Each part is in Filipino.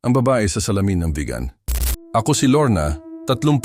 ang babae sa salamin ng Vigan. Ako si Lorna, 38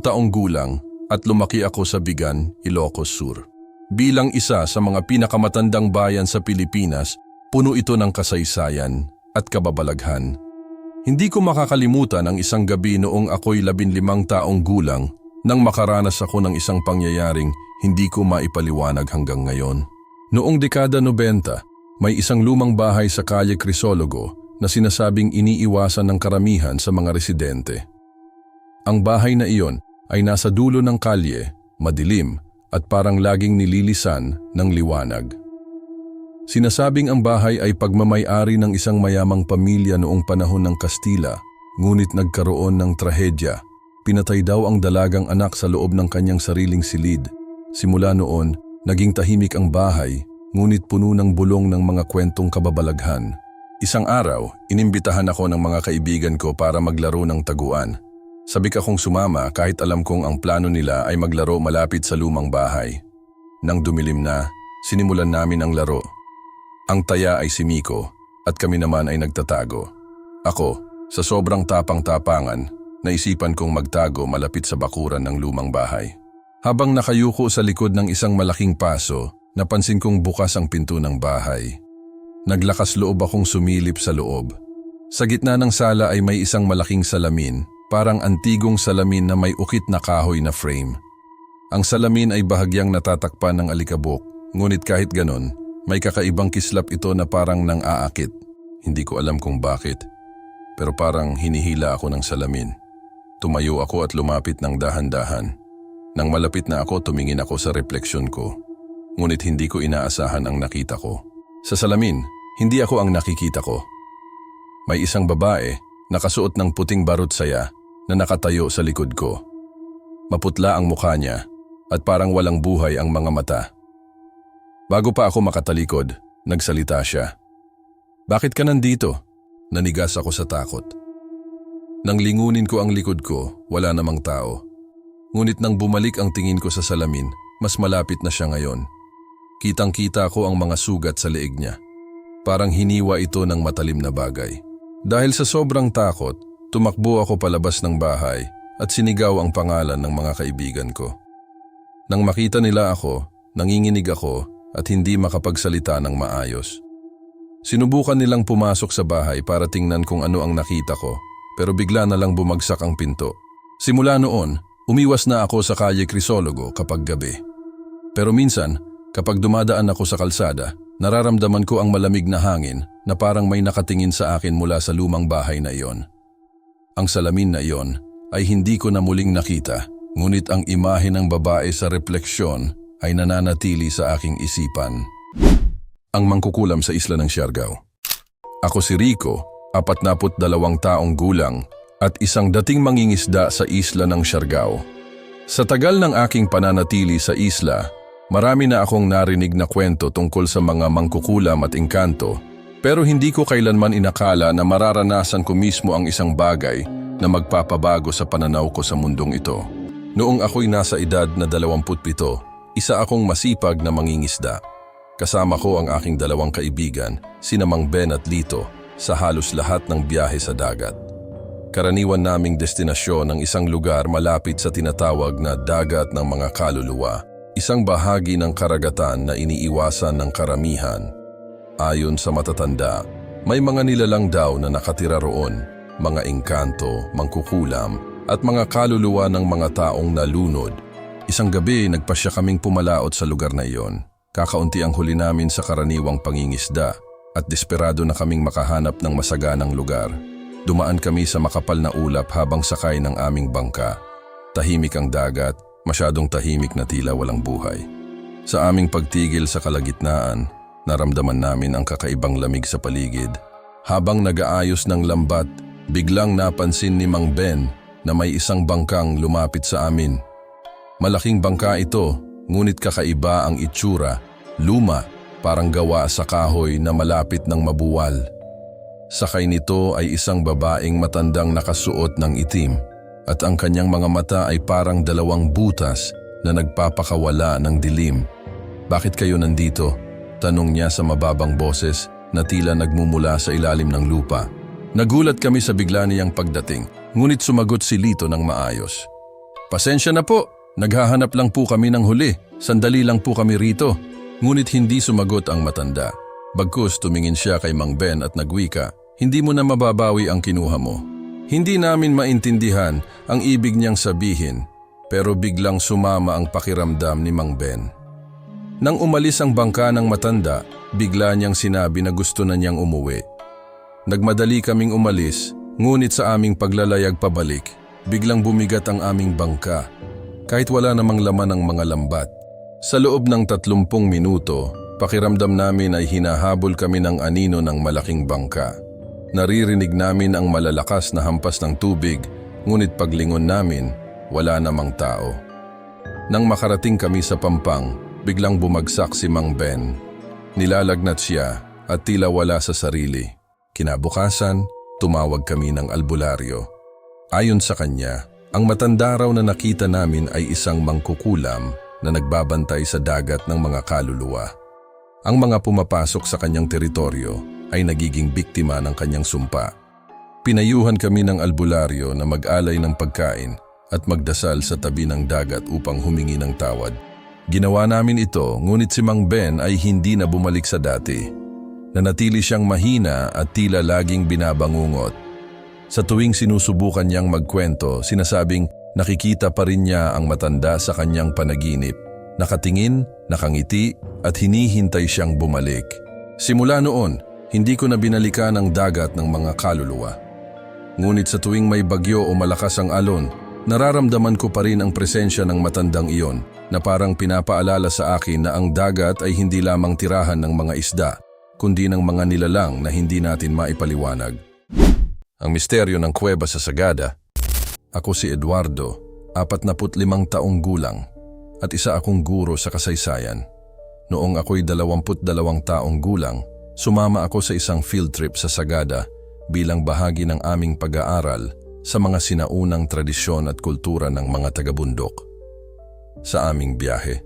taong gulang at lumaki ako sa Vigan, Ilocos Sur. Bilang isa sa mga pinakamatandang bayan sa Pilipinas, puno ito ng kasaysayan at kababalaghan. Hindi ko makakalimutan ang isang gabi noong ako'y 15 taong gulang nang makaranas ako ng isang pangyayaring hindi ko maipaliwanag hanggang ngayon. Noong dekada 90, may isang lumang bahay sa Calle Crisologo na sinasabing iniiwasan ng karamihan sa mga residente. Ang bahay na iyon ay nasa dulo ng kalye, madilim at parang laging nililisan ng liwanag. Sinasabing ang bahay ay pagmamay-ari ng isang mayamang pamilya noong panahon ng Kastila, ngunit nagkaroon ng trahedya. Pinatay daw ang dalagang anak sa loob ng kanyang sariling silid. Simula noon, naging tahimik ang bahay, ngunit puno ng bulong ng mga kwentong kababalaghan. Isang araw, inimbitahan ako ng mga kaibigan ko para maglaro ng taguan. Sabik akong sumama kahit alam kong ang plano nila ay maglaro malapit sa lumang bahay. Nang dumilim na, sinimulan namin ang laro. Ang taya ay si Miko at kami naman ay nagtatago. Ako, sa sobrang tapang-tapangan, naisipan kong magtago malapit sa bakuran ng lumang bahay. Habang nakayuko sa likod ng isang malaking paso, napansin kong bukas ang pinto ng bahay. Naglakas loob akong sumilip sa loob. Sa gitna ng sala ay may isang malaking salamin, parang antigong salamin na may ukit na kahoy na frame. Ang salamin ay bahagyang natatakpan ng alikabok, ngunit kahit ganon, may kakaibang kislap ito na parang nang aakit. Hindi ko alam kung bakit, pero parang hinihila ako ng salamin. Tumayo ako at lumapit ng dahan-dahan. Nang malapit na ako, tumingin ako sa refleksyon ko. Ngunit hindi ko inaasahan ang nakita ko. Sa salamin, hindi ako ang nakikita ko. May isang babae, nakasuot ng puting barut saya, na nakatayo sa likod ko. Maputla ang mukha niya, at parang walang buhay ang mga mata. Bago pa ako makatalikod, nagsalita siya. "Bakit ka nandito?" Nanigas ako sa takot. Nang lingunin ko ang likod ko, wala namang tao. Ngunit nang bumalik ang tingin ko sa salamin, mas malapit na siya ngayon. Kitang-kita ko ang mga sugat sa leeg niya. Parang hiniwa ito ng matalim na bagay. Dahil sa sobrang takot, tumakbo ako palabas ng bahay at sinigaw ang pangalan ng mga kaibigan ko. Nang makita nila ako, nanginginig ako at hindi makapagsalita ng maayos. Sinubukan nilang pumasok sa bahay para tingnan kung ano ang nakita ko, pero bigla na lang bumagsak ang pinto. Simula noon, umiwas na ako sa Calle Crisologo kapag gabi. Pero minsan, kapag dumadaan ako sa kalsada, nararamdaman ko ang malamig na hangin na parang may nakatingin sa akin mula sa lumang bahay na iyon. Ang salamin na iyon ay hindi ko na muling nakita, ngunit ang imahe ng babae sa refleksyon ay nananatili sa aking isipan. Ang mangkukulam sa isla ng Siargao. Ako si Rico, 42 taong gulang at isang dating mangingisda sa isla ng Siargao. Sa tagal ng aking pananatili sa isla, marami na akong narinig na kwento tungkol sa mga mangkukulam at engkanto, pero hindi ko kailanman inakala na mararanasan ko mismo ang isang bagay na magpapabago sa pananaw ko sa mundong ito. Noong ako'y nasa edad na 27, isa akong masipag na mangingisda. Kasama ko ang aking dalawang kaibigan, sina Mang Ben at Lito, sa halos lahat ng biyahe sa dagat. Karaniwan naming destinasyon ang isang lugar malapit sa tinatawag na Dagat ng Mga Kaluluwa, isang bahagi ng karagatan na iniiwasan ng karamihan. Ayon sa matatanda, may mga nilalang daw na nakatira roon, mga engkanto, mangkukulam, at mga kaluluwa ng mga taong nalunod. Isang gabi, nagpasya kaming pumalaot sa lugar na iyon. Kakaunti ang huli namin sa karaniwang pangingisda at desperado na kaming makahanap ng masaganang lugar. Dumaan kami sa makapal na ulap habang sakay ng aming bangka. Tahimik ang dagat, masyadong tahimik na tila walang buhay. Sa aming pagtigil sa kalagitnaan, naramdaman namin ang kakaibang lamig sa paligid. Habang nag-aayos ng lambat, biglang napansin ni Mang Ben na may isang bangkang lumapit sa amin. Malaking bangka ito, ngunit kakaiba ang itsura, luma, parang gawa sa kahoy na malapit ng mabuwal. Sakay nito ay isang babaeng matandang nakasuot ng itim at ang kanyang mga mata ay parang dalawang butas na nagpapakawala ng dilim. "Bakit kayo nandito?" tanong niya sa mababang boses na tila nagmumula sa ilalim ng lupa. Nagulat kami sa bigla niyang pagdating, ngunit sumagot si Lito ng maayos. Pasensya na po, naghahanap lang po kami ng huli. Sandali lang po kami rito. Ngunit hindi sumagot ang matanda. Bagkus tumingin siya kay Mang Ben at nagwika, hindi mo na mababawi ang kinuha mo. Hindi namin maintindihan ang ibig niyang sabihin, pero biglang sumama ang pakiramdam ni Mang Ben. Nang umalis ang bangka ng matanda, bigla niyang sinabi na gusto na niyang umuwi. Nagmadali kaming umalis, ngunit sa aming paglalayag pabalik, biglang bumigat ang aming bangka, kahit wala namang laman ang mga lambat. Sa loob ng 30 minuto, pakiramdam namin ay hinahabol kami ng anino ng malaking bangka. Naririnig namin ang malalakas na hampas ng tubig, ngunit paglingon namin, wala namang tao. Nang makarating kami sa Pampang, biglang bumagsak si Mang Ben. Nilalagnat siya at tila wala sa sarili. Kinabukasan, tumawag kami ng albularyo. Ayon sa kanya, ang matanda raw na nakita namin ay isang mangkukulam na nagbabantay sa dagat ng mga kaluluwa. Ang mga pumapasok sa kanyang teritoryo ay nagiging biktima ng kanyang sumpa. Pinayuhan kami ng albularyo na mag-alay ng pagkain at magdasal sa tabi ng dagat upang humingi ng tawad. Ginawa namin ito, ngunit si Mang Ben ay hindi na bumalik sa dati. Nanatili siyang mahina at tila laging binabangungot. Sa tuwing sinusubukan niyang magkwento, sinasabing nakikita pa rin niya ang matanda sa kanyang panaginip. Nakatingin, nakangiti at hinihintay siyang bumalik. Simula noon, hindi ko na binalikan ang dagat ng mga kaluluwa. Ngunit sa tuwing may bagyo o malakas ang alon, nararamdaman ko pa rin ang presensya ng matandang iyon na parang pinapaalala sa akin na ang dagat ay hindi lamang tirahan ng mga isda, kundi ng mga nilalang na hindi natin maipaliwanag. Ang misteryo ng kuweba sa Sagada. Ako si Eduardo, 45 taong gulang, at isa akong guro sa kasaysayan. Noong ako'y 22 taong gulang, sumama ako sa isang field trip sa Sagada bilang bahagi ng aming pag-aaral sa mga sinaunang tradisyon at kultura ng mga taga-bundok. Sa aming biyahe,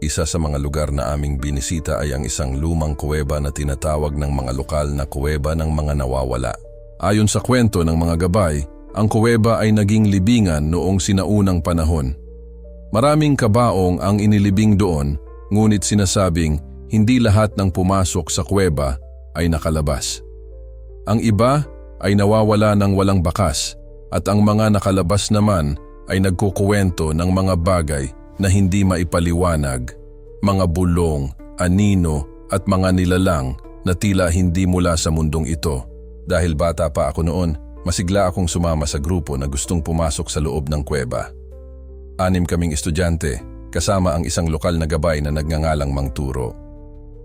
isa sa mga lugar na aming binisita ay ang isang lumang kuweba na tinatawag ng mga lokal na kuweba ng mga nawawala. Ayon sa kwento ng mga gabay, ang kuweba ay naging libingan noong sinaunang panahon. Maraming kabaong ang inilibing doon, ngunit sinasabing hindi lahat ng pumasok sa kuweba ay nakalabas. Ang iba ay nawawala ng walang bakas, at ang mga nakalabas naman ay nagkukuwento ng mga bagay na hindi maipaliwanag, mga bulong, anino at mga nilalang na tila hindi mula sa mundong ito. Dahil bata pa ako noon, masigla akong sumama sa grupo na gustong pumasok sa loob ng kuweba. 6 kaming estudyante, kasama ang isang lokal na gabay na nagngangalang Mang Turo.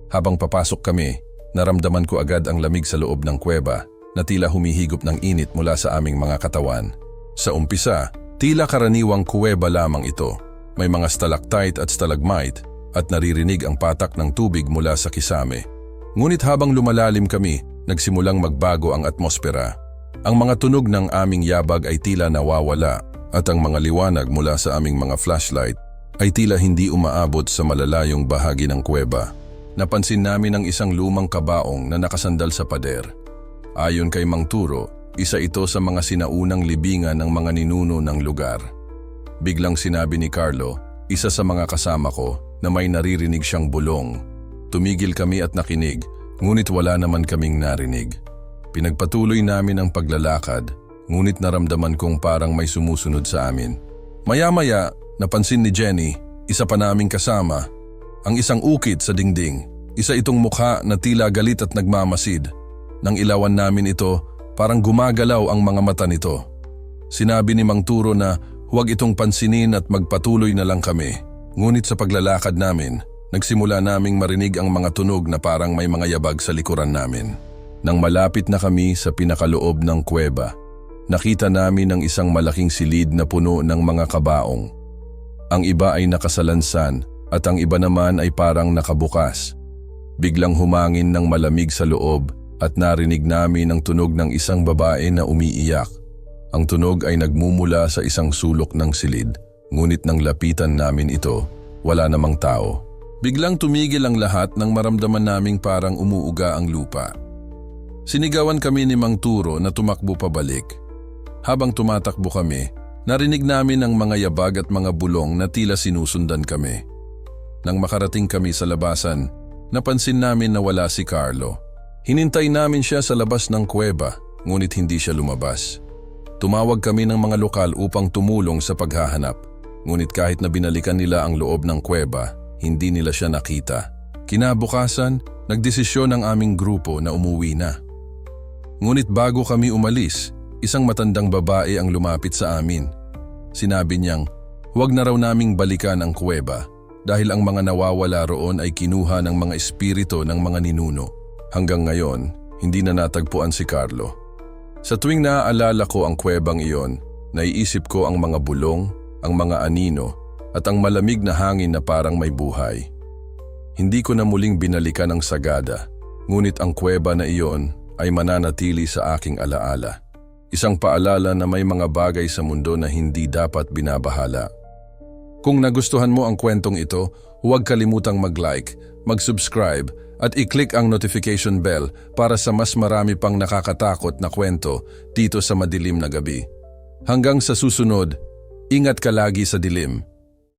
Habang papasok kami, naramdaman ko agad ang lamig sa loob ng kuweba na tila humihigop ng init mula sa aming mga katawan. Sa umpisa, tila karaniwang kuweba lamang ito. May mga stalactite at stalagmite at naririnig ang patak ng tubig mula sa kisame. Ngunit habang lumalalim kami, nagsimulang magbago ang atmosfera. Ang mga tunog ng aming yabag ay tila nawawala at ang mga liwanag mula sa aming mga flashlight ay tila hindi umaabot sa malalayong bahagi ng kuweba. Napansin namin ang isang lumang kabaong na nakasandal sa pader. Ayon kay Mang Turo, isa ito sa mga sinaunang libingan ng mga ninuno ng lugar. Biglang sinabi ni Carlo, isa sa mga kasama ko, na may naririnig siyang bulong. Tumigil kami at nakinig, ngunit wala naman kaming narinig. Pinagpatuloy namin ang paglalakad, ngunit naramdaman kong parang may sumusunod sa amin. Maya-maya, napansin ni Jenny, isa pa naming kasama, ang isang ukit sa dingding. Isa itong mukha na tila galit at nagmamasid. Nang ilawan namin ito, parang gumagalaw ang mga mata nito. Sinabi ni Mang Turo na huwag itong pansinin at magpatuloy na lang kami. Ngunit sa paglalakad namin, nagsimula naming marinig ang mga tunog na parang may mga yabag sa likuran namin. Nang malapit na kami sa pinakaloob ng kuweba, nakita namin ang isang malaking silid na puno ng mga kabaong. Ang iba ay nakasalansan at ang iba naman ay parang nakabukas. Biglang humangin ng malamig sa loob at narinig namin ang tunog ng isang babae na umiiyak. Ang tunog ay nagmumula sa isang sulok ng silid, ngunit nang lapitan namin ito, wala namang tao. Biglang tumigil ang lahat nang maramdaman naming parang umuuga ang lupa. Sinigawan kami ni Mang Turo na tumakbo pabalik. Habang tumatakbo kami, narinig namin ang mga yabag at mga bulong na tila sinusundan kami. Nang makarating kami sa labasan, napansin namin na wala si Carlo. Hinintay namin siya sa labas ng kuweba, ngunit hindi siya lumabas. Tumawag kami ng mga lokal upang tumulong sa paghahanap. Ngunit kahit na binalikan nila ang loob ng kuweba, hindi nila siya nakita. Kinabukasan, nagdesisyon ang aming grupo na umuwi na. Ngunit bago kami umalis, isang matandang babae ang lumapit sa amin. Sinabi niyang, huwag na raw naming balikan ang kuweba dahil ang mga nawawala roon ay kinuha ng mga espiritu ng mga ninuno. Hanggang ngayon, hindi na natagpuan si Carlo. Sa tuwing naaalala ko ang kuwebang iyon, naiisip ko ang mga bulong, ang mga anino, at ang malamig na hangin na parang may buhay. Hindi ko na muling binalikan ang sagada, ngunit ang kuweba na iyon ay mananatili sa aking alaala. Isang paalala na may mga bagay sa mundo na hindi dapat binabahala. Kung nagustuhan mo ang kwentong ito, huwag kalimutang mag-like, mag-subscribe, at i-click ang notification bell para sa mas marami pang nakakatakot na kwento dito sa madilim na gabi. Hanggang sa susunod, ingat ka lagi sa dilim.